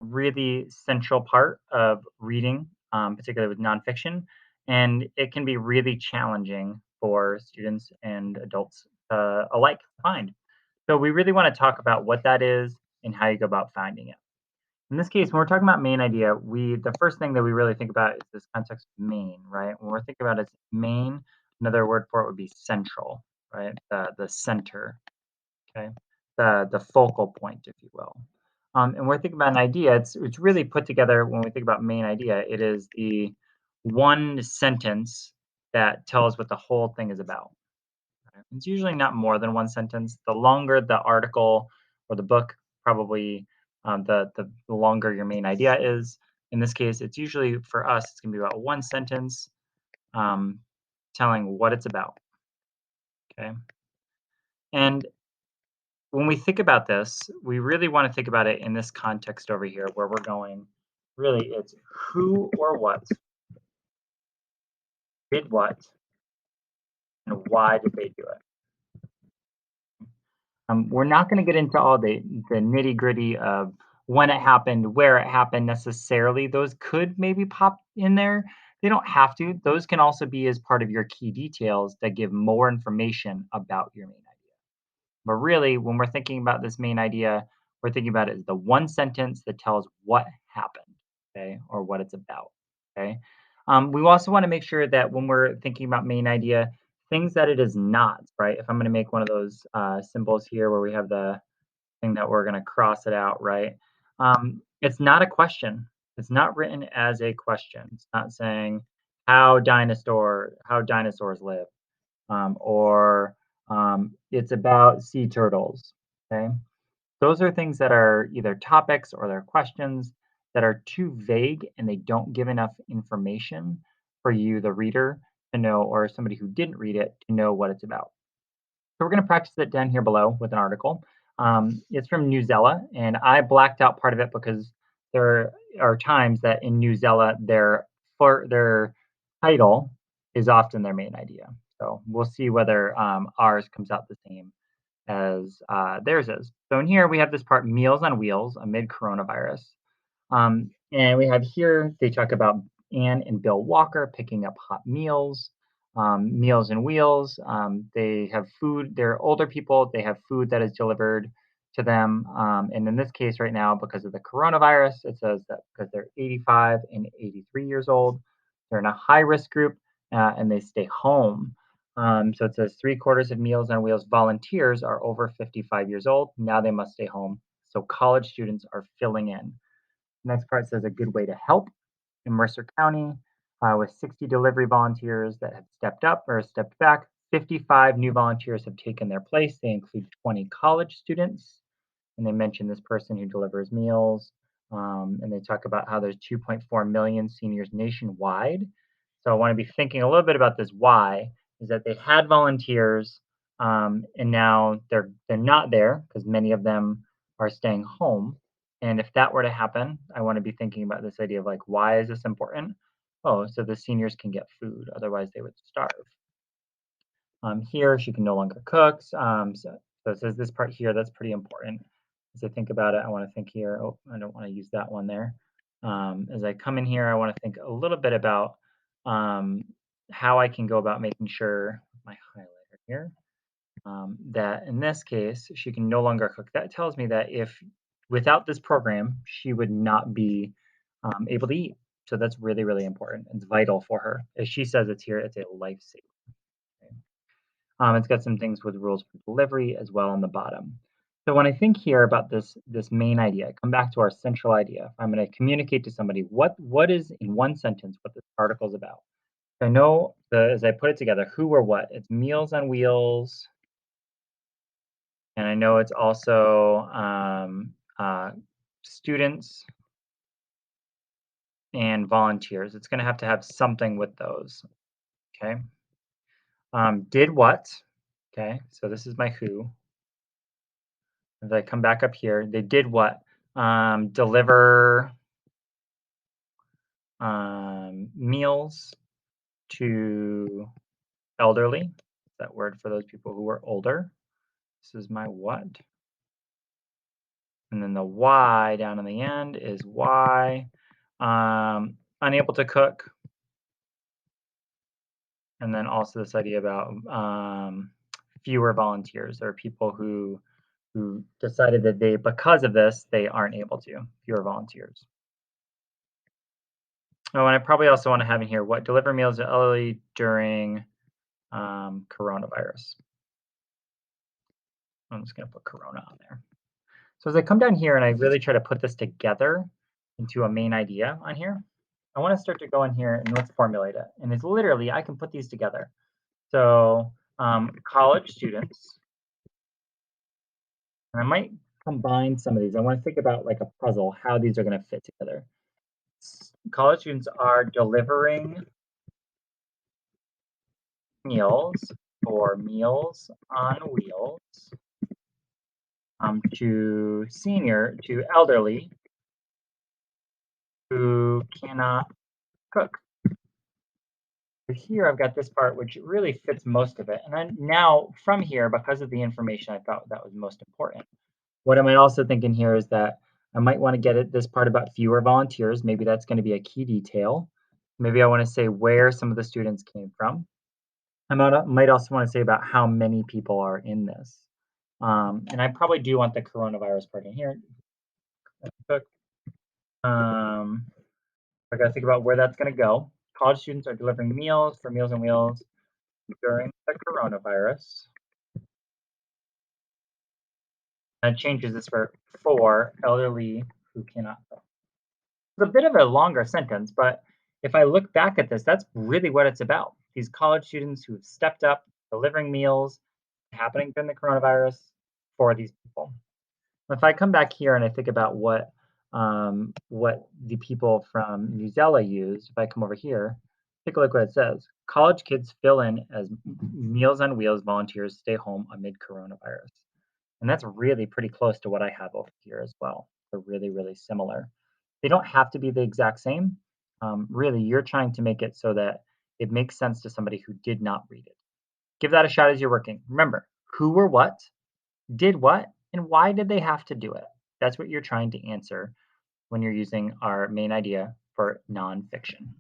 really central part of reading, particularly with nonfiction, and it can be really challenging for students and adults alike to find. So we really want to talk about what that is and how you go about finding it. In this case, when we're talking about main idea, we the first thing that we really think about is this context of main, right? When we're thinking about it as main, another word for it would be central, right? The center, okay? The focal point, if you will. And we're thinking about an idea, it's really put together when we think about main idea, it is the one sentence that tells what the whole thing is about. Right? It's usually not more than one sentence. The longer the article or the book, probably the longer your main idea is. In this case, it's usually for us, it's going to be about one sentence um, telling what it's about. Okay. And when we think about this, we really want to think about it in this context over here where we're going. Really, it's who or what did what and why did they do it. We're not going to get into all the nitty gritty of when it happened, where it happened necessarily. Those could maybe pop in there. They don't have to. Those can also be as part of your key details that give more information about your main idea. But really, when we're thinking about this main idea, we're thinking about it as the one sentence that tells what happened, okay, or what it's about, okay. We also want to make sure that when we're thinking about main idea, things that it is not, right? If I'm going to make one of those symbols here where we have the thing that we're going to cross it out, right? It's not a question. It's not written as a question. It's not saying how dinosaurs live or it's about sea turtles. Okay. Those are things that are either topics or they're questions that are too vague and they don't give enough information for you, the reader, to know, or somebody who didn't read it to know what it's about. So we're going to practice it down here below with an article. It's from Newsella, and I blacked out part of it because there are times that in Newsella their title is often their main idea. So we'll see whether ours comes out the same as theirs is. So in here we have this part, Meals on Wheels amid coronavirus. And we have here, they talk about Anne and Bill Walker picking up hot meals, Meals and Wheels. They have food, they're older people, they have food that is delivered to them. And in this case, right now, because of the coronavirus, it says that because they're 85 and 83 years old, they're in a high risk group and they stay home. So it says three-quarters of Meals on Wheels volunteers are over 55 years old. Now they must stay home. So college students are filling in. Next part says a good way to help in Mercer County with 60 delivery volunteers that have stepped up or stepped back. 55 new volunteers have taken their place. They include 20 college students. And they mention this person who delivers meals. And they talk about how there's 2.4 million seniors nationwide. So I want to be thinking a little bit about this why is that they had volunteers and now they're not there because many of them are staying home. And if that were to happen, I want to be thinking about this idea of like, why is this important? Oh, so the seniors can get food, otherwise they would starve. Here, she can no longer cook. So it says this part here, that's pretty important. As I think about it, I want to think here. Oh, I don't want to use that one there. As I come in here, I want to think a little bit about um, how I can go about making sure my highlighter here that in this case, she can no longer cook. That tells me that if without this program, she would not be able to eat. So that's really, really important. It's vital for her. As she says it's here, it's a lifesaver. Okay? It's got some things with rules for delivery as well on the bottom. So when I think here about this main idea, come back to our central idea. I'm going to communicate to somebody what is in one sentence what this article is about. I know as I put it together, who or what. It's Meals on Wheels, and I know it's also students and volunteers. It's going to have something with those. Okay. Did what? Okay. So this is my who. As I come back up here, they did what? Deliver meals to elderly. That word for those people who are older. This is my what? And then the Y down in the end is why. Unable to cook. And then also this idea about fewer volunteers or people who decided that they because of this they aren't able to fewer volunteers. Oh, and I probably also want to have in here what deliver meals to elderly during coronavirus. I'm just going to put corona on there. So as I come down here and I really try to put this together into a main idea on here, I want to start to go in here and let's formulate it. And it's literally I can put these together. So college students, and I might combine some of these. I want to think about like a puzzle, how these are going to fit together. College students are delivering meals or meals on wheels to elderly who cannot cook. So here I've got this part which really fits most of it. And then now from here, because of the information I thought that was most important, what I might also think in here is that I might want to get at this part about fewer volunteers. Maybe that's going to be a key detail. Maybe I want to say where some of the students came from. I might also want to say about how many people are in this. And I probably do want the coronavirus part in here. Um, I got to think about where that's going to go. College students are delivering meals for Meals on Wheels during the coronavirus. And it changes this for elderly who cannot cook. It's a bit of a longer sentence, but if I look back at this, that's really what it's about. These college students who have stepped up, delivering meals, happening during the coronavirus for these people. If I come back here and I think about what the people from Newsela used, if I come over here, take a look what it says. College kids fill in as Meals on Wheels volunteers stay home amid coronavirus. And that's really pretty close to what I have over here as well. They're really, really similar. They don't have to be the exact same. Really, you're trying to make it so that it makes sense to somebody who did not read it. Give that a shot as you're working. Remember, who or what, did what, and why did they have to do it? That's what you're trying to answer when you're using our main idea for nonfiction.